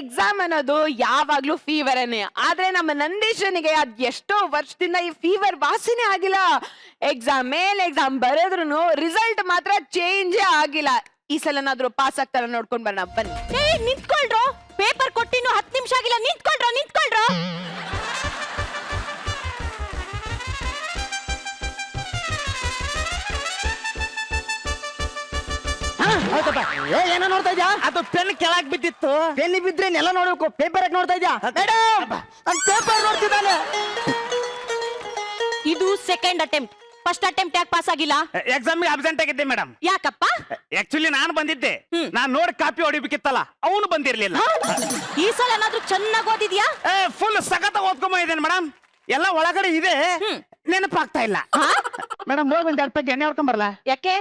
Exam ಅನ್ನೋದು ಯಾವಾಗ್ಲೂ ಫೀವರ್ನೇ. ಆದ್ರೆ ನಮ್ಮ ನಂದೀಶನಿಗೆ ಅದ್ ಎಷ್ಟೋ ವರ್ಷದಿಂದ ಈ ಫೀವರ್ ವಾಸನೆ ಆಗಿಲ್ಲ. ಎಕ್ಸಾಮ್ ಮೇಲೆ ಎಕ್ಸಾಮ್ ಬರೆದ್ರು ರಿಸಲ್ಟ್ ಮಾತ್ರ ಚೇಂಜೇ ಆಗಿಲ್ಲ. ಈ ಸಲನಾದ್ರೂ ಪಾಸ್ ಆಗ್ತಾರ ನೋಡ್ಕೊಂಡ್ ಬರೋಣ ಬನ್ನಿ. ನಿಂತ್ಕೊಳ್ರೋ, ಪೇಪರ್ ಕೊಟ್ಟಿನ್ನು 10 ನಿಮಿಷ ಆಗಿಲ್ಲ. ನಿಂತ್ಕೊಳ್ರೋ. ಏನೋ ನೋಡ್ತಾ ಇದ್ಯಾ? ಅದು ಪೆನ್ ಕೆಳಗ್ ಬಿದ್ದಿತ್ತು. ಪೆನ್ ಬಿದ್ರೆ ನೆಲ ನೋಡ್ಬೇಕು, ಪೇಪರ್ ನೋಡ್ತಾ ಇದ್ಯಾ? ಮೇಡಮ್, ಪೇಪರ್ ನೋಡ್ತಿದ್ದಾನೆ. ಇದು ಸೆಕೆಂಡ್ ಅಟೆಂಪ್ಟ್. ಫಸ್ಟ್ ಅಟೆಂಪ್ಟ್ ಯಾಕೆ ಪಾಸ್ ಆಗಿಲ್ಲ? ಎಕ್ಸಾಮ್ ಅಬ್ಸೆಂಟ್ ಆಗಿದ್ದೆ ಮೇಡಮ್. ಯಾಕಪ್ಪ? ಆಕ್ಚುಲಿ ನಾನು ಬಂದಿದ್ದೆ, ನಾನ್ ನೋಡಿ ಕಾಪಿ ಹೊಡಿಬೇಕಿತ್ತಲ್ಲ, ಅವನು ಬಂದಿರ್ಲಿಲ್ಲ. ಈ ಸಲ ಏನಾದ್ರೂ ಚೆನ್ನಾಗಿ ಓದಿದ್ಯಾ? ಫುಲ್ ಸಖತ್ ಓದ್ಕೊಂಬ ಇದ್ದೇನೆ ಮೇಡಮ್. ಎಲ್ಲ ಒಳಗಡೆ ಇದೆ, ನೆನಪಾಗ್ತಾ ಇಲ್ಲ. ಮೇಡಮ್ ಹೋಗಿ ಒಂದ್ 2 ರೂಪಾಯಿ ಎಣ್ಣೆ ಹೊಡ್ಕೊಂಬರಲ್ಲ? ಯಾಕೆ?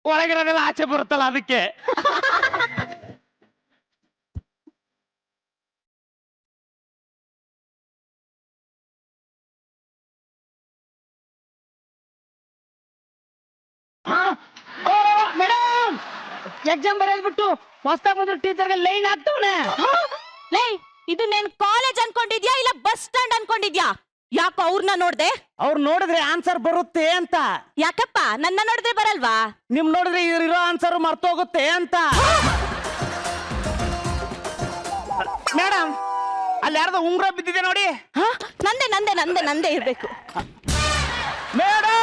ಒಳಗಿರೋದೆಲ್ಲ ಆಚೆ ಬರುತ್ತಲ್ಲ ಅದಕ್ಕೆ. ಮೇಡಮ್, ಎಕ್ಸಾಮ್ ಬರೆದ್ಬಿಟ್ಟು ಹೊಸ್ತಾಗ ಬಂದ್ರು ಟೀಚರ್ಗೆ ಲೈನ್ ಹಾಕ್ತವನೆ. ಲೇ, ಇದು ನೀನ್ ಕಾಲೇಜ್ ಅನ್ಕೊಂಡಿದ್ಯಾ ಇಲ್ಲ ಬಸ್ ಸ್ಟ್ಯಾಂಡ್ ಅನ್ಕೊಂಡಿದ್ಯಾ? ಯಾಕೋ ಅವ್ರನ್ನ ನೋಡ್ದೆ? ಅವ್ರು ನೋಡಿದ್ರೆ ಆನ್ಸರ್ ಬರುತ್ತೆ ಅಂತ. ಯಾಕಪ್ಪ ನನ್ನ ನೋಡಿದ್ರೆ ಬರಲ್ವಾ? ನಿಮ್ ನೋಡಿದ್ರೆ ಇರೋ ಆನ್ಸರ್ ಮರ್ತೋಗುತ್ತೆ ಅಂತ. ಮೇಡಮ್, ಅಲ್ಲಿ ಯಾರ್ದು ಉಂಗ್ರ ಬಿದ್ದಿದೆ ನೋಡಿ. ನಂದೇ ಇರ್ಬೇಕು. ಮೇಡಮ್,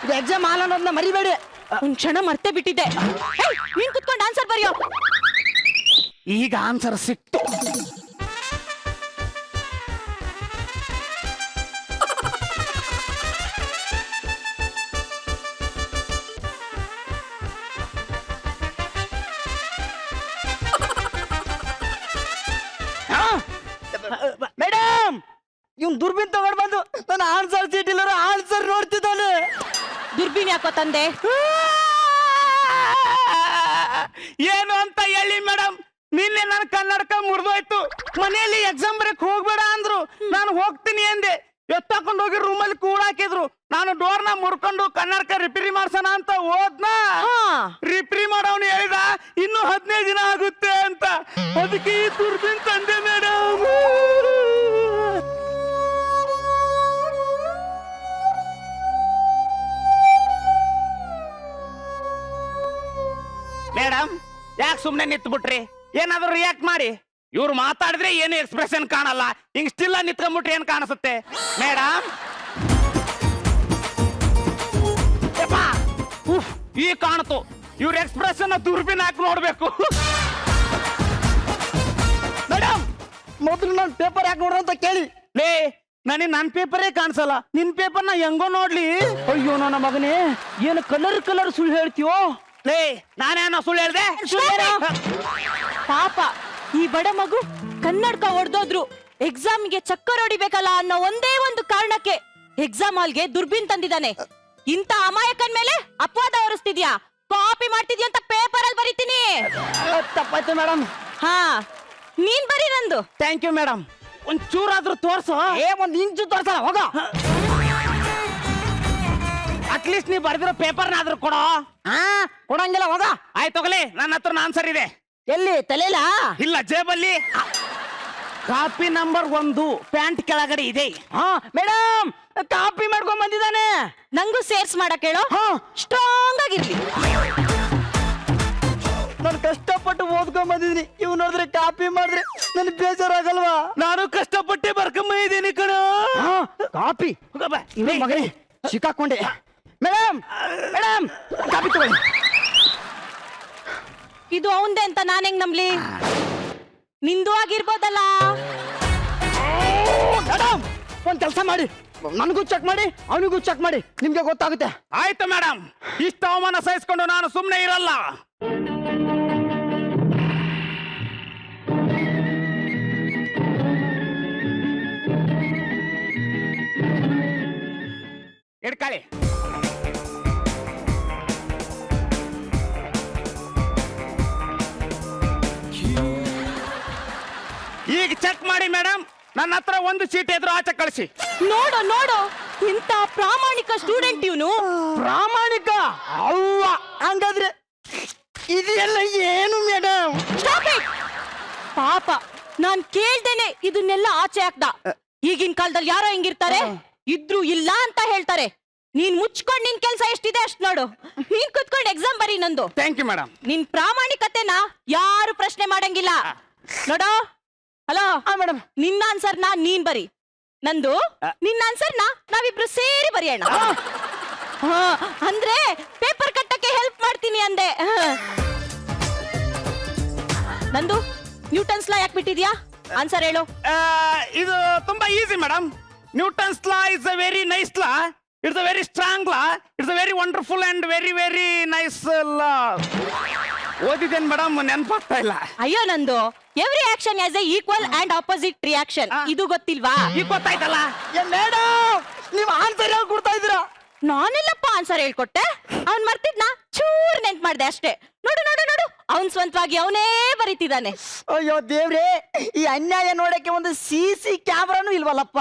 ಇದು ಎಕ್ಸಾಮ್ ಹಾಲ್ ಅನ್ನೋದನ್ನ ಮರಿಬೇಡಿ. ಒಂದ್ ಕ್ಷಣ ಮರ್ತೇ ಬಿಟ್ಟಿದ್ದೆ. ನೀನ್ ಕುತ್ಕೊಂಡು ಆನ್ಸರ್ ಬರೆಯೋ. ಈಗ ಆನ್ಸರ್ ಸಿಕ್ತು. ಮೇಡಮ್, ಇವ್ನು ದುರ್ಬಿನ್ ತಗೊಂಡ್ ಬಂದು ನನ್ನ ಆನ್ಸರ್ ಶೀಟ್ ಇಲ್ಲ ಆನ್ಸರ್ ನೋಡ್ತಿದ್ದಾನೆ. ದುರ್ಬೀನ್ ಯಾಕೋ ತಂದೆ? ಏನು ಅಂತ ಹೇಳಿ ಮೇಡಮ್, ನಿನ್ನೆ ನನ್ನ ಕನ್ನಡಕ ಮುರಿದೋಯ್ತು. ಮನೆಯಲ್ಲಿ ಎಕ್ಸಾಮ್ ಬರಕ್ ಹೋಗ್ಬೇಡ ಅಂದ್ರು, ನಾನು ಹೋಗ್ತೀನಿ ಎಂದೆ. ಎತ್ತಾಕೊಂಡು ಹೋಗಿ ರೂಮಲ್ಲಿ ಕೂಡಾಕಿದ್ರು. ನಾನು ಡೋರ್ನ ಮುರ್ಕೊಂಡು ಕನ್ನಡಕ ರಿಪೇರಿ ಮಾಡ್ಸೋಣ ಅಂತ ಹೋದ್ನ. ರಿಪೇರಿ ಮಾಡೋನು ಹೇಳಿದ ಇನ್ನು 15 ದಿನ ಆಗುತ್ತೆ ಅಂತ. ಅದಕ್ಕೆ ಈ ದುರ್ಬಿನ್ ತಂದೆ ಮೇಡಮ್. ಮೇಡಮ್, ಯಾಕೆ ಸುಮ್ನೆ ನಿಂತು ಬಿಟ್ರಿ? ಏನಾದ್ರು ರಿಯಾಕ್ಟ್ ಮಾಡಿ. ಇವ್ರು ಮಾತಾಡಿದ್ರೆ ಏನು ಎಕ್ಸ್ಪ್ರೆಷನ್ ಕಾಣಲ್ಲ, ಹಿಂಗ್ ಸ್ಟಿಲ್ ನಿಂತ್ಕೊಂಡ್ಬಿಟ್ರೆ ಏನ್ ಕಾಣಿಸುತ್ತೆ? ಮೇಡಮ್, ಈ ಕಾಣ್ತು. ಇವ್ರ ಎಕ್ಸ್ಪ್ರೆಷನ್ ದುರ್ಬಿನ್ ಹಾಕಿ ನೋಡ್ಬೇಕು. ಮೇಡಮ್, ಮೊದಲು ನಾನು ಪೇಪರ್ ಯಾಕೆ ನೋಡ್ರ ಅಂತ ಕೇಳಿ. ಲೇ, ನನಗೆ ನನ್ ಪೇಪರೇ ಕಾಣಿಸಲ್ಲ, ನಿನ್ ಪೇಪರ್ನ ಹೆಂಗೋ ನೋಡ್ಲಿ. ಅಯ್ಯೋ ನನ್ನ ಮಗನೇ, ಏನು ಕಲರ್ ಸುಳ್ಳು ಹೇಳ್ತೀವೋ? ಲೇ, ನಾನೇನೋ ಸುಳ್ಳು ಹೇಳ್ದೆ? ಪಾಪ ಈ ಬಡ ಮಗು ಕನ್ನಡಕ ಹೊಡೆದೋದ್ರು. ಎಕ್ಸಾಮ್ಗೆ ಚಕ್ಕರ್ ಹೊಡಿಬೇಕಲ್ಲ ಅನ್ನೋ ಒಂದೇ ಒಂದು ಕಾರಣಕ್ಕೆ ಎಕ್ಸಾಮ್ ಹಾಲ್ಗೆ ದುರ್ಬಿನ್ ತಂದಿದ್ದಾನೆ. ಇಂತ ಅಮಾಯಕನ್ ಮೇಲೆ ಅಪವಾದ ಹೊರಿಸ್ತಿದ್ಯಾ, ಕಾಪಿ ಮಾಡ್ತಿದ್ಯಾ ಅಂತ ಪೇಪರ್ ಅಲ್ಲಿ ಬರೀತೀನಿ. ತಪ್ಪಾಯ್ತು ಮೇಡಮ್. ಹಾ, ನೀನ್ ಬರೀ ನಂದು. Thank you madam. ಒಂದ್ ಚೂರಾದ್ರೂ ತೋರ್ಸು. ಒಂದ್ ಇಂಚು ತೋರ್ಸಲ್ಲ, ಹೋಗ. ಅಟ್ಲೀಸ್ಟ್ ನೀ ಬರ್ದಿರೋ ಪೇಪರ್ನಾದ್ರೂ ಕೊಡೋ. ಕೊಡಂಗಿಲ್ಲ, ಹೋಗ. ಆಯ್ತು ತಗೊಳ್ಳಿ, ನನ್ನ ಹತ್ರ ಆನ್ಸರ್ ಇದೆ. ಎಲ್ಲಿ? ತಲೆಲ? ಇಲ್ಲ, ಜೇಬಲ್ಲಿ. ಕಾಪಿ ನಂಬರ್ 1 ಪ್ಯಾಂಟ್ ಕೆಳಗಡೆ ಇದೆ. ಮೇಡಮ್, ಕಾಪಿ ಮಾಡ್ಕೊಂಡ್ ಬಂದಿದ್ದಾನೆ. ನಂಗೂ ಸೇರ್ಸ್ ಮಾಡಕ್ ಹೇಳೋ, ಸ್ಟ್ರಾಂಗ್ ಆಗಿರ್ಲಿ. ನಾನು ಕಷ್ಟಪಟ್ಟು ಓದ್ಕೊಂಡ್ ಬಂದಿದ್ದೀನಿ, ಇವ್ ನೋಡಿದ್ರೆ ಕಾಪಿ ಮಾಡಿದ್ರೆ ನನ್ ಬೇಜಾರಾಗಲ್ವಾ? ನಾನು ಕಷ್ಟಪಟ್ಟೆ ಬರ್ಕೊಂಬಂದಿದ್ದೀನಿ ಕಣ. ಕಾಪಿ ಮಗನೇ, ಸಿಕ್ಕಾಕೊಂಡೆ. ಮೇಡಮ್, ಕಾಪಿ ತಗೊಳ್ಳಿ. ಇದು ಅವಂದೆ ಅಂತ ನಾನ್ ಹೆಂಗ್ ನಂಬ್ಲಿ? ನಿಂದು ಆಗಿರ್ಬೋದಲ್ಲ. ಮೇಡಮ್, ಒಂದ್ ಕೆಲಸ ಮಾಡಿ, ನನಗೂ ಚೆಕ್ ಮಾಡಿ, ಅವನಿಗೂ ಚೆಕ್ ಮಾಡಿ, ನಿಮ್ಗೆ ಗೊತ್ತಾಗುತ್ತೆ. ಆಯ್ತು ಮೇಡಮ್, ಇಷ್ಟ ಅವಮಾನ ಸಹಿಸ್ಕೊಂಡು ನಾನು ಸುಮ್ನೆ ಇರಲ್ಲ. ಇಡ್ಕೊಳ್ಳಿ. ಈಗ ಚೆಕ್ ಮಾಡಿ ಮೇಡಮ್, ನನ್ನ ಹತ್ರ ಒಂದು ಚೀಟಿ ಇದ್ರು ಆಚೆ ಕಳಿಸಿ. ನೋಡು ನೋಡು ಇಂತ ಪ್ರಾಮಾಣಿಕ ಸ್ಟೂಡೆಂಟ್ ಇವನು. ಪ್ರಾಮಾಣಿಕ ಅವ್ವ. ಹಂಗಾದ್ರೆ ಇದೆಲ್ಲ ಏನು ಮೇಡಮ್? ಪಾಪ ನಾನ್ ಕೇಳ್ದೇನೆ ಇದನ್ನೆಲ್ಲ ಆಚೆ ಹಾಕ್ದ. ಈಗಿನ ಕಾಲದಲ್ಲಿ ಯಾರೋ ಹಿಂಗಿರ್ತಾರೆ, ಇದ್ರು ಇಲ್ಲ ಅಂತ ಹೇಳ್ತಾರೆ. ನೀನ್ ಮುಚ್ಕೊಂಡ್ ನಿನ್ ಕೆಲ್ಸ ಎಷ್ಟಿದೆ ಅಷ್ಟ್ ನೋಡು. ನೀನ್ ಕುತ್ಕೊಂಡ್ ಎಕ್ಸಾಮ್ ಬರೀ ನಂದು. Thank you madam. ನಿನ್ ಪ್ರಾಮಾಣಿಕತೆನ ಯಾರು ಪ್ರಶ್ನೆ ಮಾಡಂಗಿಲ್ಲ. ನೋಡೋ, ಹಲೋ ಮೇಡಮ್, ನಿನ್ನ ಆನ್ಸರ್ನ ನೀನ್ ಬರಿ, ನಂದು ನಿನ್ನ ಆನ್ಸರ್ನ ನಾವಿಬ್ರು ಸೇರಿ ಬರೆಯೋಣ. ಅಂದ್ರೆ ಪೇಪರ್ ಕಟ್ಟಕ್ಕೆ ಹೆಲ್ಪ್ ಮಾಡ್ತೀನಿ ಅಂದೆ. ನಂದು ನ್ಯೂಟನ್ಸ್ ಲಾ ಯಾಕೆ ಬಿಟ್ಟಿದ್ಯಾ? ಆನ್ಸರ್ ಹೇಳು. ಇದು ತುಂಬಾ easy madam. Newton's law is a very nice law. It's a very strong law. It's a very wonderful and very very nice law. ಓದಿದ್ದೇನೆ ಮೇಡಮ್, ನೆನಪಾಗ್ತಾ ಇಲ್ಲ. ಅಯ್ಯೋ ನಂದು, every action as a equal and opposite reaction. ಇದು ಗೊತ್ತಿಲ್ವಾ? ಈಗ ಗೊತ್ತಾಯ್ತಲ್ಲ. Madam ನೀವು ಆನ್ಸರ್ ಹೇಳಿ ಕೊಡ್ತಾ ಇದ್ದೀರಾ. ನಾನೆಲ್ಲಪ್ಪ ಆನ್ಸರ್ ಹೇಳ್ಕೊಟ್ಟೆ. ಅವ್ನ್ ಮರ್ತಿದ್ನ ಚೂರ್ ನೆನ್ಪ್ ಮಾಡ್ದೆ ಅಷ್ಟೇ. ನೋಡು ನೋಡು ನೋಡು, ಅವನ್ ಸ್ವಂತವಾಗಿ ಅವನೇ ಬರೀತಿದ್ದಾನೆ. ಅಯ್ಯೋ ದೇವ್ರೇ, ಈ ಅನ್ಯಾಯ ನೋಡಕ್ಕೆ ಒಂದು CC ಕ್ಯಾಮ್ರಾನು ಇಲ್ವಲ್ಲಪ್ಪ.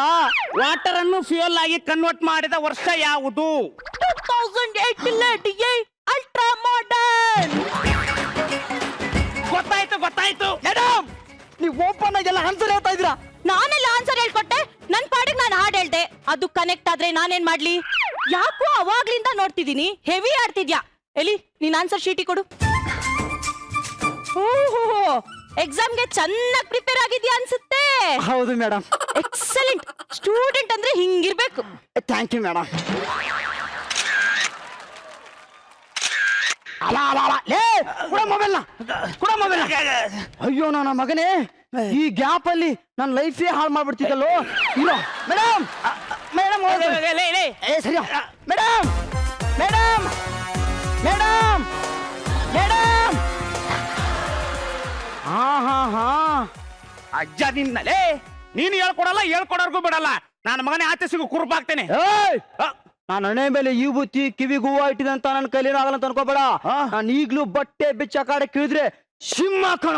ವಾಟರ್ ಅನ್ನು ಫ್ಯೂಯಲ್ ಆಗಿ ಕನ್ವರ್ಟ್ ಮಾಡಿದ ವರ್ಷ ಯಾವುದು? 2008 ಅಲ್ಟ್ರಾ ಮಾಡರ್ನ್. ಗೊತ್ತಾಯ್ತು ಗೊತ್ತಾಯ್ತು ಮೇಡಮ್ ನೀವು ಓಪನ್ ಆಗಿ ಎಲ್ಲ ಆನ್ಸರ್ ಹೇಳ್ತಾ ಇದ್ದೀರಾ. ನಾನೆಲ್ಲ ಆನ್ಸರ್ ಹೇಳ್ಕೊಟ್ಟೆ. ನನ್ ಪಾಡಿಗೆ ನಾನು ಹಾಡ್ ಹೇಳ್ದೆ, ಅದು ಕನೆಕ್ಟ್ ಆದ್ರೆ ನಾನೇನ್ ಮಾಡ್ಲಿ? ಯಾಕೋ ಅವಾಗ್ಲಿಂದ ನೋಡ್ತಿದೀನಿ ಹೆವಿ ಆಡ್ತಿದ್ಯಾ. ಎಲ್ಲಿ ನೀನ್ ಆನ್ಸರ್ ಶೀಟಿ ಕೊಡು. ಓಹೋ, ಎಕ್ಸಾಮ್ಗೆ ಚೆನ್ನಾಗಿ ಪ್ರಿಪೇರ್ ಆಗಿದ್ಯಾ ಅನ್ಸುತ್ತೆ. ಹೌದು ಮೇಡಮ್. ಎಕ್ಸಲೆಂಟ್ ಸ್ಟೂಡೆಂಟ್ ಅಂದ್ರೆ ಹಿಂಗಿರ್ಬೇಕು. Thank you madam. ಅಲ್ಲ ಅಲ್ಲ ಅಲ್ಲ, ಲೇ ಕೊಡ ಮೊಬೈಲ್ನ, ಕೊಡ ಮೊಬೈಲ್. ಅಯ್ಯೋ ನನ್ನ ಮಗನೇ, ಈ ಗ್ಯಾಪ್ ಅಲ್ಲಿ ನನ್ನ ಲೈಫೇ ಹಾಳು ಮಾಡ್ಬಿಡ್ತಿದ್ದಲ್ಲೋ. ಇಲ್ಲ ಮೇಡಮ್, ಮೇಡಮ್ ಏ ಸರಿ ಮೇಡಮ್, ಮೇಡಮ್ ಮೇಡಮ್ ಮೇಡಮ್. ಹಾ ಹಾ ಹಾ, ಅಜ್ಜ ನಿನ್ನಲೇ, ನೀನು ಹೇಳ್ಕೊಡಲ್ಲ, ಹೇಳ್ಕೊಡೋರ್ಗೂ ಬಿಡಲ್ಲ. ನನ್ನ ಮಗನೇ ಆಚೆ ಸಿಗು ಕುರುಪಾಗ್ತೇನೆ. ನಾನು ಹಣೆ ಮೇಲೆ ಈ ಬುತ್ತಿ ಕಿವಿಗೆ ಹೂವು ಇಟ್ಟಿದಂತ ನನ್ನ ಕೈಲೇನೂ ಆಗಲ್ಲ ಅಂತ ಅನ್ಕೋಬೇಡ. ನಾನು ಈಗ್ಲೂ ಬಟ್ಟೆ ಬಿಚ್ಚ ಕಾಡೆ ಕಿಳಿದ್ರೆ ಸಿಂಹ ಕಣ.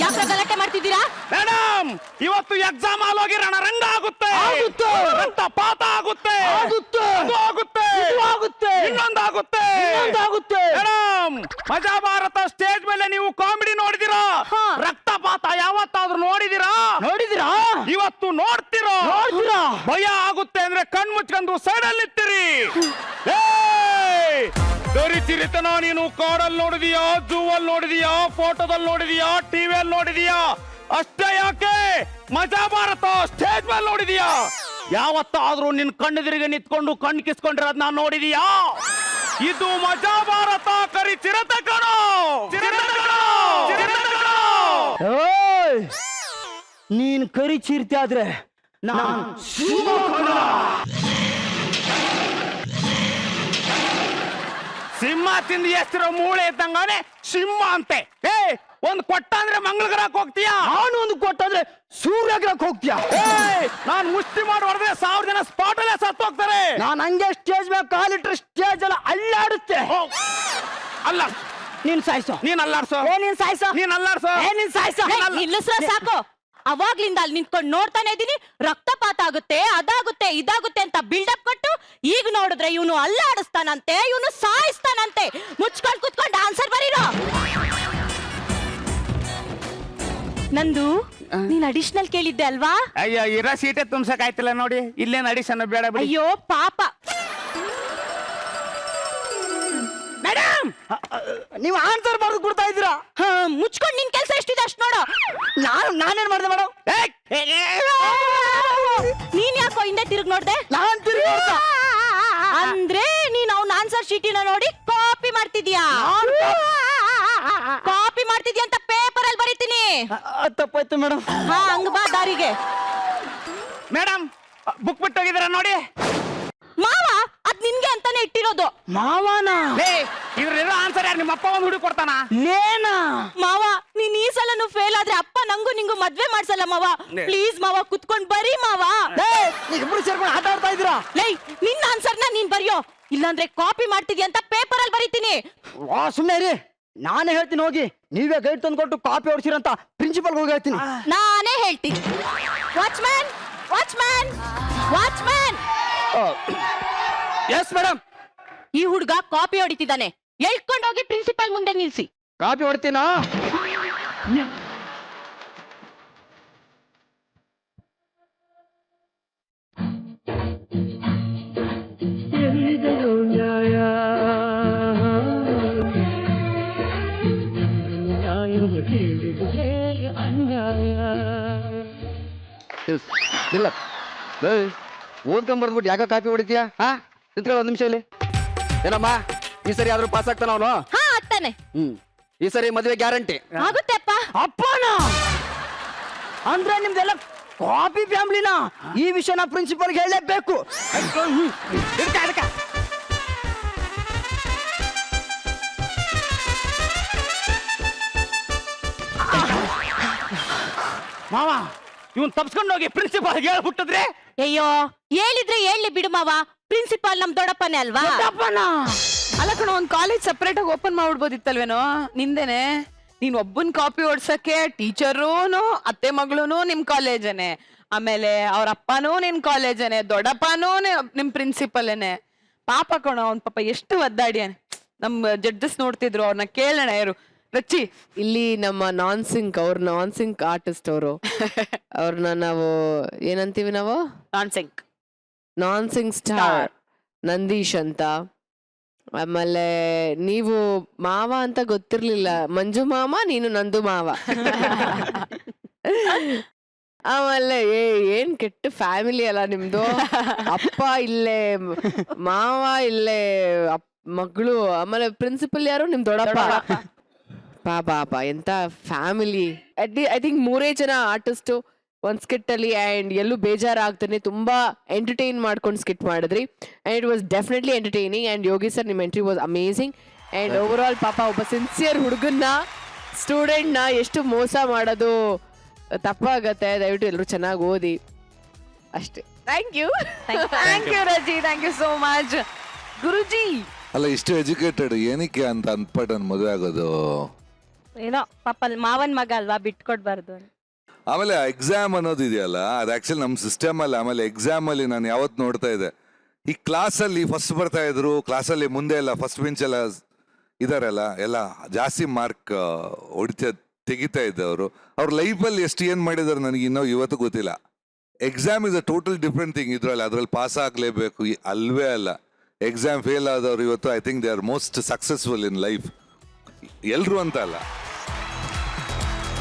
ಯಾಕೆ ಗಲಾಟೆ ಮಾಡ್ತಿದ್ದೀರಾ? ಮೇಡಮ್, ಇವತ್ತು ಎಕ್ಸಾಮ್ ಹಾಲ್ ಹೋಗಿ ರಣರಂಗ ಆಗುತ್ತೆ, ರಕ್ತಪಾತ ಆಗುತ್ತೆ, ಅದು ಆಗುತ್ತೆ, ಇನ್ನೊಂದಾಗುತ್ತೆ. ಮೇಡಮ್, ಮಜಾ ಭಾರತ ಸ್ಟೇಜ್ ಮೇಲೆ ನೀವು ಕಾಮಿಡಿ ನೋಡಿದಿರಾ? ರಕ್ತಪಾತ ಯಾವತ್ತಾದ್ರೂ ನೋಡಿದಿರಾ? ಇವತ್ತು ನೋಡ್ತಿರೋ? ಭಯ ಆಗುತ್ತೆ ಅಂದ್ರೆ ಕಣ್ ಮುಚ್ಕೊಂಡು ಸೈಡ್ ಅಲ್ಲಿ ನಿಂತಿರಿ. ದರಿಚಿರಿತನ ನೀನು ಕಾಡಲ್ಲಿ ನೋಡಿದೀಯಾ, ಜೂ ಅಲ್ಲಿ ನೋಡಿದೀಯಾ, ಫೋಟೋದಲ್ಲಿ ನೋಡಿದೀಯಾ, ಟಿವಿಯಲ್ಲಿ ನೋಡಿದೀಯಾ? ಅಷ್ಟೇ ಯಾಕೆ, ಮಜಾ ಭಾರತ ಸ್ಟೇಜ್ ಮೇಲೆ ನೋಡಿದೀಯಾ? ಯಾವತ್ತಾದ್ರೂ ನಿನ್ ಕಣ್ಣೆದುರಿಗೆ ನಿಂತ್ಕೊಂಡು ಕಣ್ ಕಿಸ್ಕೊಂಡಿರೋದ್ ನಾನ್ ನೋಡಿದೀಯಾ? ಇದು ಮಜಾ ಭಾರತ ಕರಿ ಚಿರತೆ ಕಣೋ. ನೀನ್ ಕರಿ ಚೀರ್ತಿ ಆದ್ರೆ ನಾನು ಸಿಂಹ ತಿಂದು ಎಷ್ಟಿರೋ ಮೂಳೆ ಇದ್ದಂಗಾನೆ ಸಿಂಹ ಅಂತೆ. ಒಂದ್ ಕೊಟ್ಟ ಅಂದ್ರೆ ಮಂಗಳ ಗ್ರಹಕ್ಕೆ ಹೋಗ್ತೀಯಾ? ನಾನು ಒಂದು ಕೊಟ್ಟಂದ್ರೆ ಸೂರ್ಯ ಗ್ರಹಕ್ಕೆ ಹೋಗ್ತೀಯಾ? ನಾನ್ ಮುಷ್ಟಿ ಮಾಡಿ ಹೊಡೆದ್ರೆ 1000 ಜನ ಸ್ಪಾಟ್ ಅಲ್ಲೇ ಸತ್ತು ಹೋಗ್ತಾರೆ. ನಾನು ಹಂಗೆ ಸ್ಟೇಜ್ ಮೇಲೆ ಕಾಲಿಟ್ರೆ ಸ್ಟೇಜ್ ಎಲ್ಲ ಅಲ್ಲಾಡುತ್ತೆ. ಅಲ್ಲ ನೀನ್ ಸಾಯ್ಸೋ, ನೀನ್ ಅಲ್ಲಾಡ್ಸೋ, ನೀನ್ ಸಾಯ್ಸೋ, ನೀನ್ ಅಲ್ಲಾಡ್ಸೋ, ನೀನ್ ಸಾಯ್ಸೋ. ನಿಲ್ಲಿಸ್ರ ಸಾಕು. ಅವಾಗ್ಲಿಂದ ಅಲ್ಲಿ ನಿಂತ್ಕೊಂಡು ನೋಡ್ತಾನೆ ಇದೀನಿ. ರಕ್ತಪಾತ ಆಗುತ್ತೆ, ಅದಾಗುತ್ತೆ, ಇದಾಗುತ್ತೆ ಅಂತ ಬಿಲ್ಡಪ್ ಕೊಟ್ಟು ಈಗ ನೋಡಿದ್ರೆ ಇವನು ಅಲ್ಲಾಡಿಸ್ತಾನಂತೆ, ಇವನು ಸಾಯಿಸ್ತಾನಂತೆ. ಮುಚ್ಕೊಂಡು ಕುತ್ಕೊಂಡು ಆನ್ಸರ್ ಬರೀರೋ. ನಂದು ನೀನ್ ಅಡಿಷನಲ್ ಕೇಳಿದ್ದೆ ಅಲ್ವಾ? ಅಯ್ಯೋ, ಇರೋ ಸೀಟೆ ತುಂಬಸಕ್ ಆಯ್ತಿಲ್ಲ ನೋಡಿ. ಇಲ್ಲೇನ್ ಅಡಿಷನ್ ಬೇಡ ಬಿಡಿ. ಅಯ್ಯೋ ಪಾಪ. ಮೇಡಮ್, ನೀವು ಆನ್ಸರ್ ಬರೆದು ಕೊಡ್ತಾ ಇದ್ದೀರಾ. ಮುಚ್ಕೊಂಡು ನಿನ್ ಕೆಲ್ಸ ಎಷ್ಟಿದೆ ಅಷ್ಟು ನೋಡು. ನಾನೇನ್ ಮಾಡಿದೆ ಮೇಡಮ್? ನೀನ್ ಯಾಕೋ ಹಿಂದೆ ತಿರುಗ್ ನೋಡ್ದೆ? ನಾನ್ ತಿರುಗಿ ಅಂದ್ರೆ ನೀನ್ ಅವ್ನ ಆನ್ಸರ್ ಶೀಟಿನ ನೋಡಿ ಕಾಪಿ ಮಾಡ್ತಿದ್ಯಾ? ಕಾಪಿ ಮಾಡ್ತಿದ್ಯಾ ಅಂತ ಪೇಪರ್ ಅಲ್ಲಿ ಬರೀತೀನಿ. ತಪ್ಪಾಯ್ತು ಮೇಡಮ್. ಹಾ, ಹಂಗ ಬಾ ದಾರಿಗೆ. ಮೇಡಮ್, ಬುಕ್ ಬಿಟ್ಟು ಹೋಗಿದಾರ ನೋಡಿ. ಮಾವ, ಅದ್ ನಿನ್ಗೆ ಅಂತಾನೆ ಇಟ್ಟಿರೋದು. ಮಾವನ ಇದ್ರಿರೋ ಆನ್ಸರ್ ಯಾರು ನಿಮ್ಮ ಅಪ್ಪ ಒಂದು ಹುಡುಗಿ ಕೊಡ್ತಾನ. ಲೇನಾ ಮಾವ ನೀನ್ ಈ ಸಲನು ಫೇಲ್ ಆದ್ರೆ ಅಪ್ಪ ನಂಗೂ ನಿಂಗೂ ಮದ್ವೆ ಮಾಡ್ಸಲ್ಲ ಮಾವ. ಪ್ಲೀಸ್ ಮಾವ ಕುತ್ಕೊಂಡ್ ಬರೀ ಮಾವ. ಇಬ್ರು ಸೇರ್ಕೊಂಡು ಆಟ ಆಡ್ತಾ ಇದ್ದೀರಾ? ಲೈ ನಿನ್ನ ಆನ್ಸರ್ನ ನೀನ್ ಬರೆಯೋ, ಇಲ್ಲಾಂದ್ರೆ ಕಾಪಿ ಮಾಡ್ತಿದ್ಯಾ ಅಂತ ಪೇಪರ್ ಅಲ್ಲಿ ಬರೀತೀನಿ. ಸುಮ್ಮನೆ ಇರಿ, ನಾನೇ ಹೇಳ್ತೀನಿ ಹೋಗಿ. ನೀವೇ ಗೈಡ್ ತಂದ್ಕೊಟ್ಟು ಕಾಪಿ ಹೊಡ್ಸಿರಂತ ಪ್ರಿನ್ಸಿಪಲ್ ಹೋಗಿ ಹೇಳ್ತೀನಿ. ನಾನೇ ಹೇಳ್ತೀನಿ. Watchman watchman watchman. Yes madam. ಈ ಹುಡ್ಗ ಕಾಪಿ ಹೊಡಿತಿದ್ದಾನೆ, ಎಳ್ಕೊಂಡೋಗಿ ಪ್ರಿನ್ಸಿಪಲ್ ಮುಂದೆ ನಿಲ್ಸಿ. ಕಾಪಿ ಹೊಡ್ತೀನಾ? ಇಲ್ಲ ಓದ್ಕೊಂಡ್ ಬರ್ದ್ಬಿಟ್ಟು ಯಾಕೆ ಕಾಪಿ ಹೊಡಿತೀಯಾ? ಹಾ ನಿಂತ್ಕೊಳ್ಳೋ ಒಂದ್ ನಿಮಿಷ ಇಲ್ಲಿ. ಏನಮ್ಮ ಈ ಸರಿ ಆದ್ರೂ ಪಾಸ್ ಆಗ್ತಾನ ಅವನು? ಹಾ ಆಗ್ತಾನೆ. ಈ ಸರಿ ಮದುವೆ ಗ್ಯಾರಂಟಿ ಆಗುತ್ತೆ ಅಪ್ಪ. ಅಪ್ಪನ ಅಂದ್ರೆ ನಿಮ್ದೆಲ್ಲ ಕಾಪಿ ಫ್ಯಾಮಿಲಿನ? ಈ ವಿಷಯನ ಪ್ರಿನ್ಸಿಪಲ್ಗೆ ಹೇಳಲೇಬೇಕು. ಮಾವ ಇವನ್ ತಪ್ಸ್ಕೊಂಡು ಹೋಗಿ ಪ್ರಿನ್ಸಿಪಾಲ್ ಹೇಳ್ಬಿಟ್ಟಿದ್ರೆ. ಅಯ್ಯೋ ಹೇಳಿದ್ರೆ ಹೇಳಿ ಬಿಡು ಮಾವ, ಪ್ರಿನ್ಸಿಪಾಲ್ ನಮ್ ದೊಡ್ಡಪ್ಪನೇ ಅಲ್ವಾ? ಅಲ್ಲ ಕಣ, ಒಂದ್ ಕಾಲೇಜ್ ಸಪರೇಟ್ ಆಗಿ ಓಪನ್ ಮಾಡ್ಬಿಡ್ಬೋದಿತ್ತಲ್ವೇನೋ ನಿಂದೇನೆ. ನೀನ್ ಒಬ್ಬನ್ ಕಾಪಿ ಓಡ್ಸಕ್ಕೆ ಟೀಚರೂನು ಅತ್ತೆ ಮಗಳೂನು ನಿಮ್ ಕಾಲೇಜನೆ, ಆಮೇಲೆ ಅವ್ರ ಅಪ್ಪನೂ ನಿಮ್ ಕಾಲೇಜನೆ, ದೊಡ್ಡಪ್ಪನೂ ನಿಮ್ ಪ್ರಿನ್ಸಿಪಲ್ನೆ. ಪಾಪ ಕಣ ಅವ್ನ್ ಪಾಪ ಎಷ್ಟು ಒದ್ದಾಡ್ಯಾನೆ. ನಮ್ ಜಡ್ಜಸ್ ನೋಡ್ತಿದ್ರು, ಅವ್ರನ್ನ ಕೇಳೋಣ ಇರು. ರಚ್ಚಿ ಇಲ್ಲಿ ನಮ್ಮ ನಾನ್ ಸಿಂಕ್ ಆರ್ಟಿಸ್ಟ್ ಅವರು ಅವ್ರನ್ನ ನಾವು ಏನಂತೀವಿ ನಾವು ನಾನ್ ಸಿಂಕ್ ಸ್ಟಾರ್ ನಂದೀಶ್ ಅಂತ. ಆಮೇಲೆ ನೀವು ಮಾವ ಅಂತ ಗೊತ್ತಿರ್ಲಿಲ್ಲ, ಮಂಜು ಮಾಮ, ನೀನು ನಂದು ಮಾವ. ಆಮೇಲೆ ಏನ್ ಕೆಟ್ಟ ಫ್ಯಾಮಿಲಿ ಅಲ್ಲ ನಿಮ್ದು. ಅಪ್ಪ ಇಲ್ಲೇ, ಮಾವ ಇಲ್ಲೇ, ಮಗಳು, ಆಮೇಲೆ ಪ್ರಿನ್ಸಿಪಲ್ ಯಾರು ನಿಮ್ ದೊಡ್ಡಪ್ಪ. ಪಾಪ ಎಂತ ಫ್ಯಾಮಿಲಿ. ಐ ಥಿಂಕ್ 3 ಜನ ಆರ್ಟಿಸ್ಟ್ ಒಂದ್ ಸ್ಕಿಟ್ ಅಲ್ಲಿ, ಅಂಡ್ ಎಲ್ಲೂ ಬೇಜಾರಾಗ್ತಾನೆ ತುಂಬಾ ಎಂಟರ್ಟೈನ್ ಮಾಡ್ಕೊಂಡು ಸ್ಕಿಟ್ ಮಾಡಿದ್ರಿ. And it was definitely entertaining. And Yogi sir ನಿಮ್ಮ entry was amazing. And overall ಪಾಪ ಒಬ್ಬ ಸಿನ್ಸಿಯರ್ ಹುಡುಗನ್ನ, ಸ್ಟೂಡೆಂಟ್ ನ ಎಷ್ಟು ಮೋಸ ಮಾಡೋದು ತಪ್ಪಾಗತ್ತೆ. ದಯವಿಟ್ಟು ಎಲ್ಲರೂ ಚೆನ್ನಾಗಿ ಓದಿ ಅಷ್ಟೇ. Thank you Raji, thank you so much. Guruji ಅಲ್ಲ, ಇಷ್ಟು ಎಜುಕೇಟೆಡ್ ಏನಕ್ಕೆ ಅಂತ ಅಂದ್ಪಟ್ಟು ಮದುವೆ ಆಗೋದು? ಏನೋ ಪಾಪ ಮಾವನ್ ಮಗ ಅಲ್ವಾ, ಬಿಟ್ಕೊಡ್ಬಾರ್ದು. ಆಮೇಲೆ ಎಕ್ಸಾಮ್ ಅನ್ನೋದು ಇದೆಯಲ್ಲ, ಅದು ಆಕ್ಚುಲಿ ನಮ್ಮ ಸಿಸ್ಟಮ್ ಅಲ್ಲಿ. ಆಮೇಲೆ ಎಕ್ಸಾಮ್ ಅಲ್ಲಿ ನಾನು ಯಾವತ್ತು ನೋಡ್ತಾ ಇದ್ದೆ, ಈ ಕ್ಲಾಸಲ್ಲಿ ಫಸ್ಟ್ ಬರ್ತಾ ಇದ್ರು, ಕ್ಲಾಸಲ್ಲಿ ಮುಂದೆ ಎಲ್ಲ ಫಸ್ಟ್ ಬೆಂಚ್ ಎಲ್ಲ ಇದಾರಲ್ಲ, ಎಲ್ಲ ಜಾಸ್ತಿ ಮಾರ್ಕ್ ತೆಗಿತಾ ಇದ್ದವರು. ಅವ್ರ ಲೈಫಲ್ಲಿ ಎಷ್ಟು ಏನ್ ಮಾಡಿದಾರೆ ನನಗೆ ಇನ್ನೂ ಇವತ್ತು ಗೊತ್ತಿಲ್ಲ. Exam is a total different thing. ಅದ್ರಲ್ಲಿ ಪಾಸ್ ಆಗ್ಲೇಬೇಕು ಅಲ್ವೇ ಅಲ್ಲ. ಎಕ್ಸಾಮ್ ಫೇಲ್ ಆದವ್ರು ಇವತ್ತು I think they are most successful in life. ಎಲ್ರು ಅಂತ ಅಲ್ಲ.